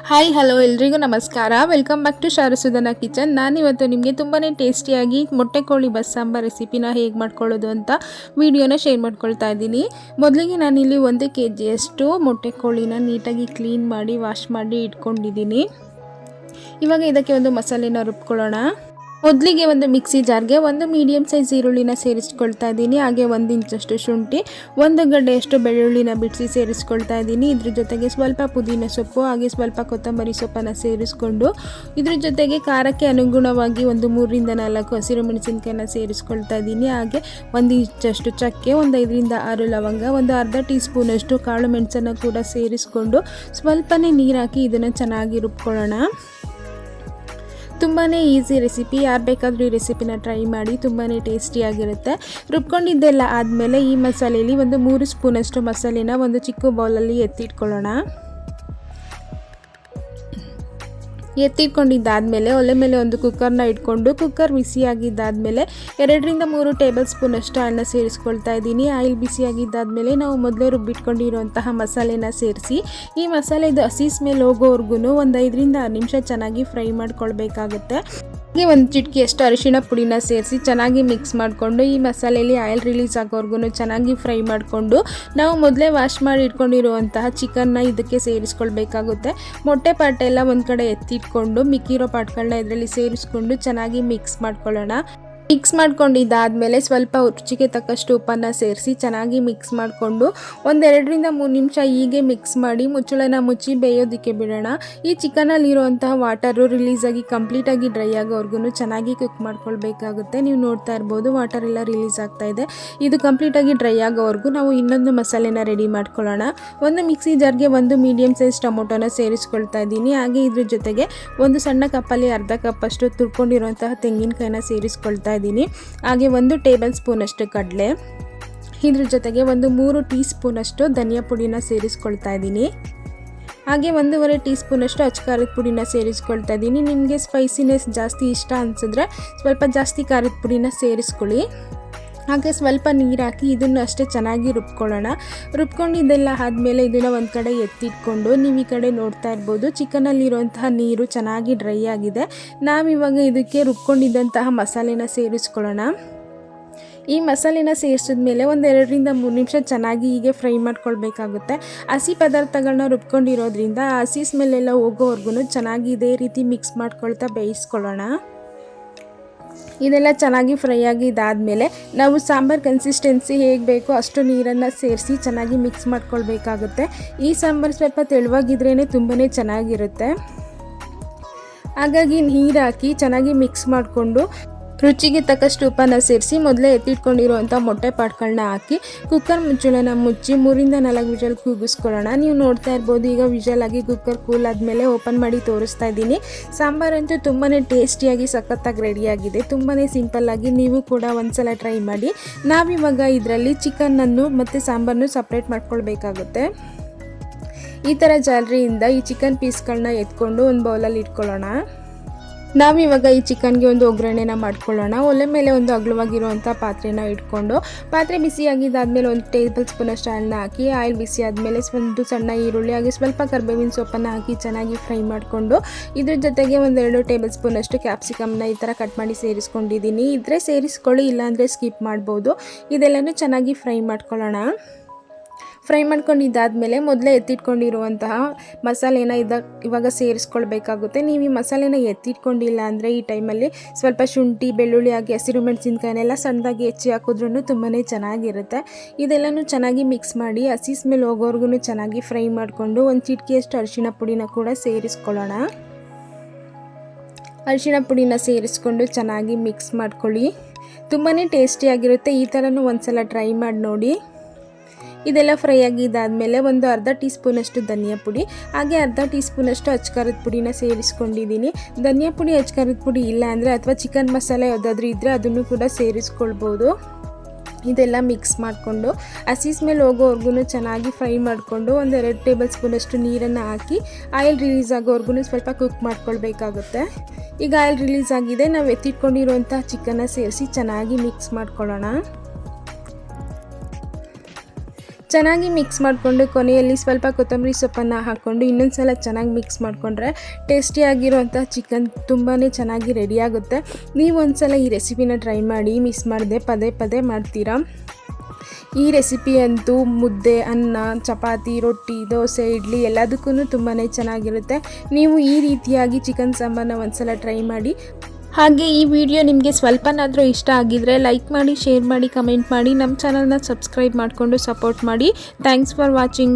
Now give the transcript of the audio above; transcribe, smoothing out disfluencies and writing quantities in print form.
Hi hello ಎಲ್ರಿಗೂ ನಮಸ್ಕಾರ. Welcome back to ಶಾರಸುಧನ ಕಿಚನ್. ನಾನಿವತ್ತು ನಿಮಗೆ ತುಂಬಾ ಟೇಸ್ಟಿಯಾಗಿ ಮೊಟ್ಟೆ ಕೋಳಿ ಬಸ್ಸಾಂಬಾರ್ ರೆಸಿಪಿನ ಹೇಗೆ ಮಾಡ್ಕೊಳ್ಳೋದು ಅಂತ ವಿಡಿಯೋನ ಶೇರ್ ಮಾಡ್ಕೊಳ್ತಾ ಇದ್ದೀನಿ. ಮೊದಲಿಗೆ ನಾನಿಲ್ಲಿ 1 kg ಮೊಟ್ಟೆ ಕೋಳಿನ ನೀಟಾಗಿ ಕ್ಲೀನ್ ಮಾಡಿ ವಾಶ್ ಮಾಡಿ ಇಟ್ಕೊಂಡಿದ್ದೀನಿ. ಇವಾಗ ಇದಕ್ಕೆ ಒಂದು ಮಸಾಲೆನ ರುಬ್ಕೊಳ್ಳೋಣ. ಮೊದಲಿಗೆ ಒಂದು ಮಿಕ್ಸಿ ಜಾರ್ಗೆ ಒಂದು ಮೀಡಿಯಂ ಸೈಜ್ ಈರುಳ್ಳಿನ ಸೇರಿಸ್ಕೊಳ್ತಾ ಇದ್ದೀನಿ. ಹಾಗೆ 1 ಇಂಚಷ್ಟು ಶುಂಠಿ, 1 ಗಡ್ಡೆಯಷ್ಟು ಬೆಳ್ಳುಳ್ಳಿನ ಬಿಡಿಸಿ ಸೇರಿಸ್ಕೊಳ್ತಾ ಇದ್ದೀನಿ. ಇದ್ರ ಜೊತೆಗೆ ಸ್ವಲ್ಪ ಪುದೀನ ಸೊಪ್ಪು ಹಾಗೆ ಸ್ವಲ್ಪ ಕೊತ್ತಂಬರಿ ಸೊಪ್ಪನ್ನು ಸೇರಿಸ್ಕೊಂಡು ಇದ್ರ ಜೊತೆಗೆ ಖಾರಕ್ಕೆ ಅನುಗುಣವಾಗಿ ಒಂದು 3 ರಿಂದ 4 ಹಸಿರು ಮೆಣಸಿನಕಾಯಿನ ಸೇರಿಸ್ಕೊಳ್ತಾ ಇದ್ದೀನಿ. ಹಾಗೆ 1 ಇಂಚಷ್ಟು ಚಕ್ಕೆ, ಒಂದು 5 ರಿಂದ 6 ಲವಂಗ, ಒಂದು ಅರ್ಧ ಟೀ ಸ್ಪೂನಷ್ಟು ಕಾಳು ಮೆಣಸನ್ನು ಕೂಡ ಸೇರಿಸ್ಕೊಂಡು ಸ್ವಲ್ಪನೇ ನೀರು ಹಾಕಿ ಇದನ್ನು ಚೆನ್ನಾಗಿ ರುಬ್ಕೊಳ್ಳೋಣ. ತುಂಬಾ ಈಸಿ ರೆಸಿಪಿ, ಯಾರು ಬೇಕಾದರೂ ಈ ರೆಸಿಪಿನ ಟ್ರೈ ಮಾಡಿ, ತುಂಬಾ ಟೇಸ್ಟಿಯಾಗಿರುತ್ತೆ. ರುಬ್ಕೊಂಡಿದ್ದೆಲ್ಲ ಆದಮೇಲೆ ಈ ಮಸಾಲೆಯಲ್ಲಿ ಒಂದು 3 ಸ್ಪೂನಷ್ಟು ಮಸಾಲೆನ ಒಂದು ಚಿಕ್ಕ ಬೌಲಲ್ಲಿ ಎತ್ತಿಟ್ಕೊಳ್ಳೋಣ. ಎತ್ತಿಟ್ಕೊಂಡಿದ್ದಾದಮೇಲೆ ಒಲೆ ಮೇಲೆ ಒಂದು ಕುಕ್ಕರ್ನ ಇಟ್ಕೊಂಡು ಕುಕ್ಕರ್ ಬಿಸಿಯಾಗಿದ್ದಾದಮೇಲೆ 2 ರಿಂದ 3 ಟೇಬಲ್ ಸ್ಪೂನಷ್ಟು ಆಯಿಲ್ನ ಸೇರಿಸ್ಕೊಳ್ತಾ ಇದ್ದೀನಿ. ಆಯಿಲ್ ಬಿಸಿಯಾಗಿದ್ದಾದಮೇಲೆ ನಾವು ಮೊದಲೇ ರುಬ್ಬಿಟ್ಕೊಂಡಿರುವಂತಹ ಮಸಾಲೆನ ಸೇರಿಸಿ ಈ ಮಸಾಲೆದು ಹಸಿ ಸ್ಮೆಲ್ ಹೋಗೋವರೆಗೂ ಒಂದು 5 ರಿಂದ 6 ನಿಮಿಷ ಚೆನ್ನಾಗಿ ಫ್ರೈ ಮಾಡ್ಕೊಳ್ಬೇಕಾಗುತ್ತೆ. ಹಾಗೆ ಒಂದು ಚಿಟಿಕೆಯಷ್ಟು ಅರಿಶಿಣ ಪುಡಿನ ಸೇರಿಸಿ ಚೆನ್ನಾಗಿ ಮಿಕ್ಸ್ ಮಾಡಿಕೊಂಡು ಈ ಮಸಾಲೆಯಲ್ಲಿ ಆಯಿಲ್ ರಿಲೀಸ್ ಆಗೋವರೆಗೂ ಚೆನ್ನಾಗಿ ಫ್ರೈ ಮಾಡಿಕೊಂಡು ನಾವು ಮೊದಲೇ ವಾಶ್ ಮಾಡಿ ಇಟ್ಕೊಂಡಿರುವಂತಹ ಚಿಕನ್ನ ಇದಕ್ಕೆ ಸೇರಿಸ್ಕೊಳ್ಬೇಕಾಗುತ್ತೆ. ಮೊಟ್ಟೆ ಪಾಟೆಲ್ಲ ಒಂದು ಕಡೆ ಎತ್ತಿಟ್ಕೊಂಡು ಮಿಕ್ಕಿರೋ ಪಾಟ್ಗಳನ್ನ ಇದರಲ್ಲಿ ಸೇರಿಸ್ಕೊಂಡು ಚೆನ್ನಾಗಿ ಮಿಕ್ಸ್ ಮಾಡ್ಕೊಳ್ಳೋಣ. ಮಿಕ್ಸ್ ಮಾಡ್ಕೊಂಡಿದ್ದಾದಮೇಲೆ ಸ್ವಲ್ಪ ರುಚಿಗೆ ತಕ್ಕಷ್ಟು ಉಪ್ಪನ್ನು ಸೇರಿಸಿ ಚೆನ್ನಾಗಿ ಮಿಕ್ಸ್ ಮಾಡಿಕೊಂಡು 1 ರಿಂದ 3 ನಿಮಿಷ ಹೀಗೆ ಮಿಕ್ಸ್ ಮಾಡಿ ಮುಚ್ಚಳನ ಮುಚ್ಚಿ ಬೇಯೋದಕ್ಕೆ ಬಿಡೋಣ. ಈ ಚಿಕನಲ್ಲಿರುವಂತಹ ವಾಟರು ರಿಲೀಸಾಗಿ ಕಂಪ್ಲೀಟಾಗಿ ಡ್ರೈ ಆಗೋವರೆಗೂ ಚೆನ್ನಾಗಿ ಕುಕ್ ಮಾಡ್ಕೊಳ್ಬೇಕಾಗುತ್ತೆ. ನೀವು ನೋಡ್ತಾ ಇರ್ಬೋದು ವಾಟರ್ ಎಲ್ಲ ರಿಲೀಸ್ ಆಗ್ತಾ ಇದೆ. ಇದು ಕಂಪ್ಲೀಟಾಗಿ ಡ್ರೈ ಆಗೋವರೆಗೂ ನಾವು ಇನ್ನೊಂದು ಮಸಾಲೆನ ರೆಡಿ ಮಾಡ್ಕೊಳ್ಳೋಣ. ಒಂದು ಮಿಕ್ಸಿ ಜಾರ್ಗೆ ಒಂದು ಮೀಡಿಯಂ ಸೈಜ್ ಟೊಮೊಟೊನ ಸೇರಿಸ್ಕೊಳ್ತಾ ಇದ್ದೀನಿ. ಹಾಗೆ ಇದ್ರ ಜೊತೆಗೆ ಒಂದು ಸಣ್ಣ ಕಪ್ಪಲ್ಲಿ ಅರ್ಧ ಕಪ್ಪಷ್ಟು ತುರ್ಕೊಂಡಿರುವಂತಹ ತೆಂಗಿನಕಾಯಿನ ಸೇರಿಸ್ಕೊಳ್ತಾ ಇದ್ದೀನಿ. ಹಾಗೆ 1 ಟೇಬಲ್ ಸ್ಪೂನಷ್ಟು ಕಡಲೆ, ಇದ್ರ ಜೊತೆಗೆ ಒಂದು 3 ಟೀ ಸ್ಪೂನಷ್ಟು ಧನಿಯಾ ಪುಡಿನ ಸೇರಿಸ್ಕೊಳ್ತಾ ಇದ್ದೀನಿ. ಹಾಗೆ 1.5 ಟೀ ಸ್ಪೂನಷ್ಟು ಅಚ್ಚ ಪುಡಿನ ಸೇರಿಸ್ಕೊಳ್ತಾ ಇದ್ದೀನಿ. ನಿಮಗೆ ಸ್ಪೈಸಿನೆಸ್ ಜಾಸ್ತಿ ಇಷ್ಟ ಅನಿಸಿದ್ರೆ ಸ್ವಲ್ಪ ಜಾಸ್ತಿ ಖಾರದ ಪುಡಿನ ಸೇರಿಸ್ಕೊಳ್ಳಿ. ಹಾಗೆ ಸ್ವಲ್ಪ ನೀರು ಹಾಕಿ ಇದನ್ನು ಅಷ್ಟೇ ಚೆನ್ನಾಗಿ ರುಬ್ಕೊಳ್ಳೋಣ. ರುಬ್ಕೊಂಡಿದ್ದೆಲ್ಲ ಆದಮೇಲೆ ಇದನ್ನು ಒಂದು ಕಡೆ ಎತ್ತಿಟ್ಕೊಂಡು ನೀವು ಈ ಕಡೆ ನೋಡ್ತಾ ಇರ್ಬೋದು ಚಿಕನಲ್ಲಿರುವಂತಹ ನೀರು ಚೆನ್ನಾಗಿ ಡ್ರೈ ಆಗಿದೆ. ನಾವಿವಾಗ ಇದಕ್ಕೆ ರುಬ್ಕೊಂಡಿದ್ದಂತಹ ಮಸಾಲೆನ ಸೇರಿಸ್ಕೊಳ್ಳೋಣ. ಈ ಮಸಾಲೆನ ಸೇರಿಸಿದ ಮೇಲೆ 1 ರಿಂದ 3 ನಿಮಿಷ ಚೆನ್ನಾಗಿ ಹೀಗೆ ಫ್ರೈ ಮಾಡ್ಕೊಳ್ಬೇಕಾಗುತ್ತೆ. ಹಸಿ ಪದಾರ್ಥಗಳನ್ನ ರುಬ್ಕೊಂಡಿರೋದ್ರಿಂದ ಹಸಿ ಸ್ಮೆಲ್ಲೆಲ್ಲ ಹೋಗೋವರೆಗೂ ಚೆನ್ನಾಗಿ ಇದೇ ರೀತಿ ಮಿಕ್ಸ್ ಮಾಡ್ಕೊಳ್ತಾ ಬೇಯಿಸ್ಕೊಳ್ಳೋಣ. ಇದೆಲ್ಲ ಚೆನ್ನಾಗಿ ಫ್ರೈ ಆಗಿದ್ದಾದಮೇಲೆ ನಾವು ಸಾಂಬಾರು ಕನ್ಸಿಸ್ಟೆನ್ಸಿ ಹೇಗೆ ಬೇಕೋ ಅಷ್ಟು ನೀರನ್ನು ಸೇರಿಸಿ ಚೆನ್ನಾಗಿ ಮಿಕ್ಸ್ ಮಾಡ್ಕೊಳ್ಬೇಕಾಗುತ್ತೆ. ಈ ಸಾಂಬಾರು ಸ್ವಲ್ಪ ತೆಳುವಾಗಿದ್ರೇ ತುಂಬಾ ಚೆನ್ನಾಗಿರುತ್ತೆ. ಹಾಗಾಗಿ ನೀರು ಹಾಕಿ ಚೆನ್ನಾಗಿ ಮಿಕ್ಸ್ ಮಾಡಿಕೊಂಡು ರುಚಿಗೆ ತಕ್ಕಷ್ಟು ಉಪ್ಪನ್ನು ಸೇರಿಸಿ ಮೊದಲೇ ಎತ್ತಿಟ್ಕೊಂಡಿರುವಂಥ ಮೊಟ್ಟೆ ಪಾಟ್ಗಳನ್ನ ಹಾಕಿ ಕುಕ್ಕರ್ ಮುಚ್ಚಳನ ಮುಚ್ಚಿ 3 ರಿಂದ 4 ವಿಷಲ್ ಕೂಗಿಸ್ಕೊಳ್ಳೋಣ. ನೀವು ನೋಡ್ತಾ ಇರ್ಬೋದು ಈಗ ವಿಷಲ್ ಆಗಿ ಕುಕ್ಕರ್ ಕೂಲ್ ಆದಮೇಲೆ ಓಪನ್ ಮಾಡಿ ತೋರಿಸ್ತಾ ಇದ್ದೀನಿ. ಸಾಂಬಾರಂತೂ ತುಂಬಾ ಟೇಸ್ಟಿಯಾಗಿ ಸಖತ್ತಾಗಿ ರೆಡಿಯಾಗಿದೆ. ತುಂಬಾ ಸಿಂಪಲ್ಲಾಗಿ ನೀವು ಕೂಡ ಒಂದ್ಸಲ ಟ್ರೈ ಮಾಡಿ. ನಾವಿವಾಗ ಇದರಲ್ಲಿ ಚಿಕನನ್ನು ಮತ್ತು ಸಾಂಬಾರನ್ನು ಸಪ್ರೇಟ್ ಮಾಡ್ಕೊಳ್ಬೇಕಾಗುತ್ತೆ. ಈ ಥರ ಜಾಲರಿಯಿಂದ ಈ ಚಿಕನ್ ಪೀಸ್ಗಳನ್ನ ಎತ್ಕೊಂಡು ಒಂದು ಬೌಲಲ್ಲಿ ಇಟ್ಕೊಳ್ಳೋಣ. ನಾವಿವಾಗ ಈ ಚಿಕನ್ಗೆ ಒಂದು ಒಗ್ಗರಣೆನ ಮಾಡ್ಕೊಳ್ಳೋಣ. ಒಲೆ ಮೇಲೆ ಒಂದು ಅಗಲವಾಗಿರುವಂಥ ಪಾತ್ರೆನ ಇಟ್ಕೊಂಡು ಪಾತ್ರೆ ಬಿಸಿಯಾಗಿದ್ದಾದಮೇಲೆ 1 ಟೇಬಲ್ ಸ್ಪೂನಷ್ಟು ಆಯಿಲ್ನ ಹಾಕಿ ಆಯಿಲ್ ಬಿಸಿ ಆದಮೇಲೆ ಒಂದು ಸಣ್ಣ ಈರುಳ್ಳಿ ಹಾಗೆ ಸ್ವಲ್ಪ ಕರಿಬೇವಿನ ಸೊಪ್ಪನ್ನು ಹಾಕಿ ಚೆನ್ನಾಗಿ ಫ್ರೈ ಮಾಡಿಕೊಂಡು ಇದ್ರ ಜೊತೆಗೆ 2 ಟೇಬಲ್ ಸ್ಪೂನಷ್ಟು ಕ್ಯಾಪ್ಸಿಕಮ್ನ ಈ ಥರ ಕಟ್ ಮಾಡಿ ಸೇರಿಸ್ಕೊಂಡಿದ್ದೀನಿ. ಇದ್ರೆ ಸೇರಿಸ್ಕೊಳ್ಳಿ, ಇಲ್ಲಾಂದರೆ ಸ್ಕಿಪ್ ಮಾಡ್ಬೋದು. ಇದೆಲ್ಲನೂ ಚೆನ್ನಾಗಿ ಫ್ರೈ ಮಾಡ್ಕೊಳ್ಳೋಣ. ಫ್ರೈ ಮಾಡ್ಕೊಂಡಿದ್ದಾದಮೇಲೆ ಮೊದಲೇ ಎತ್ತಿಟ್ಕೊಂಡಿರುವಂತಹ ಮಸಾಲೆನ ಇವಾಗ ಸೇರಿಸ್ಕೊಳ್ಬೇಕಾಗುತ್ತೆ. ನೀವು ಈ ಮಸಾಲೆನ ಎತ್ತಿಟ್ಕೊಂಡಿಲ್ಲ ಅಂದರೆ ಈ ಟೈಮಲ್ಲಿ ಸ್ವಲ್ಪ ಶುಂಠಿ, ಬೆಳ್ಳುಳ್ಳಿ ಹಾಗೆ ಹಸಿರು ಮೆಣಸಿನಕಾಯಿನೆಲ್ಲ ಸಣ್ಣದಾಗಿ ಹೆಚ್ಚಿ ಹಾಕಿದ್ರೂ ತುಂಬಾ ಚೆನ್ನಾಗಿರುತ್ತೆ. ಇದೆಲ್ಲನೂ ಚೆನ್ನಾಗಿ ಮಿಕ್ಸ್ ಮಾಡಿ ಹಸಿ ಸ್ಮೆಲ್ ಹೋಗೋವರೆಗೂ ಚೆನ್ನಾಗಿ ಫ್ರೈ ಮಾಡಿಕೊಂಡು ಒಂದು ಚಿಟಿಕೆಯಷ್ಟು ಅರಿಶಿಣ ಪುಡಿನ ಕೂಡ ಸೇರಿಸ್ಕೊಳ್ಳೋಣ. ಅರಿಶಿಣ ಪುಡಿನ ಸೇರಿಸ್ಕೊಂಡು ಚೆನ್ನಾಗಿ ಮಿಕ್ಸ್ ಮಾಡ್ಕೊಳ್ಳಿ. ತುಂಬಾ ಟೇಸ್ಟಿಯಾಗಿರುತ್ತೆ. ಈ ಥರನೂ ಒಂದ್ಸಲ ಟ್ರೈ ಮಾಡಿ ನೋಡಿ. ಇದೆಲ್ಲ ಫ್ರೈ ಆಗಿದ್ದಾದಮೇಲೆ ಒಂದು ಅರ್ಧ ಟೀ ಸ್ಪೂನಷ್ಟು ಧನಿಯಾ ಪುಡಿ ಹಾಗೆ ಅರ್ಧ ಟೀ ಸ್ಪೂನಷ್ಟು ಅಚ್ಚ ಪುಡಿನ ಸೇರಿಸ್ಕೊಂಡಿದ್ದೀನಿ. ಧನಿಯಾ ಪುಡಿ, ಅಚ್ಚ ಪುಡಿ ಇಲ್ಲ ಅಂದರೆ ಅಥವಾ ಚಿಕನ್ ಮಸಾಲೆ ಯಾವುದಾದ್ರೂ ಇದ್ದರೆ ಅದನ್ನು ಕೂಡ ಸೇರಿಸ್ಕೊಳ್ಬೋದು. ಇದೆಲ್ಲ ಮಿಕ್ಸ್ ಮಾಡಿಕೊಂಡು ಹಸಿ ಸ್ಮೆಲ್ ಹೋಗೋವರೆಗೂ ಚೆನ್ನಾಗಿ ಫ್ರೈ ಮಾಡಿಕೊಂಡು 1-2 ಟೇಬಲ್ ಸ್ಪೂನಷ್ಟು ನೀರನ್ನು ಹಾಕಿ ಆಯಿಲ್ ರಿಲೀಸ್ ಆಗೋವರೆಗೂ ಸ್ವಲ್ಪ ಕುಕ್ ಮಾಡ್ಕೊಳ್ಬೇಕಾಗುತ್ತೆ. ಈಗ ಆಯಿಲ್ ರಿಲೀಸ್ ಆಗಿದೆ. ನಾವು ಎತ್ತಿಟ್ಕೊಂಡಿರುವಂಥ ಚಿಕನ್ನ ಸೇರಿಸಿ ಚೆನ್ನಾಗಿ ಮಿಕ್ಸ್ ಮಾಡ್ಕೊಳ್ಳೋಣ. ಚೆನ್ನಾಗಿ ಮಿಕ್ಸ್ ಮಾಡಿಕೊಂಡು ಕೊನೆಯಲ್ಲಿ ಸ್ವಲ್ಪ ಕೊತ್ತಂಬರಿ ಸೊಪ್ಪನ್ನು ಹಾಕ್ಕೊಂಡು ಇನ್ನೊಂದು ಸಲ ಚೆನ್ನಾಗಿ ಮಿಕ್ಸ್ ಮಾಡಿಕೊಂಡ್ರೆ ಟೇಸ್ಟಿಯಾಗಿರೋಂಥ ಚಿಕನ್ ತುಂಬಾ ಚೆನ್ನಾಗಿ ರೆಡಿಯಾಗುತ್ತೆ. ನೀವು ಒಂದು ಸಲ ಈ ರೆಸಿಪಿನ ಟ್ರೈ ಮಾಡಿ, ಮಿಸ್ ಮಾಡದೆ ಪದೇ ಪದೇ ಮಾಡ್ತೀರಾ. ಈ ರೆಸಿಪಿ ಅಂತೂ ಮುದ್ದೆ, ಅನ್ನ, ಚಪಾತಿ, ರೊಟ್ಟಿ, ದೋಸೆ, ಇಡ್ಲಿ ಎಲ್ಲದಕ್ಕೂ ತುಂಬಾ ಚೆನ್ನಾಗಿರುತ್ತೆ. ನೀವು ಈ ರೀತಿಯಾಗಿ ಚಿಕನ್ ಸಾಂಬಾರನ್ನ ಒಂದ್ಸಲ ಟ್ರೈ ಮಾಡಿ. ಹಾಗೆ ಈ ವಿಡಿಯೋ ನಿಮಗೆ ಸ್ವಲ್ಪನಾದರೂ ಇಷ್ಟ ಆಗಿದ್ರೆ ಲೈಕ್ ಮಾಡಿ, ಶೇರ್ ಮಾಡಿ, ಕಮೆಂಟ್ ಮಾಡಿ, ನಮ್ಮ ಚಾನಲ್ನ ಸಬ್ಸ್ಕ್ರೈಬ್ ಮಾಡಿಕೊಂಡು ಸಪೋರ್ಟ್ ಮಾಡಿ. Thanks for watching.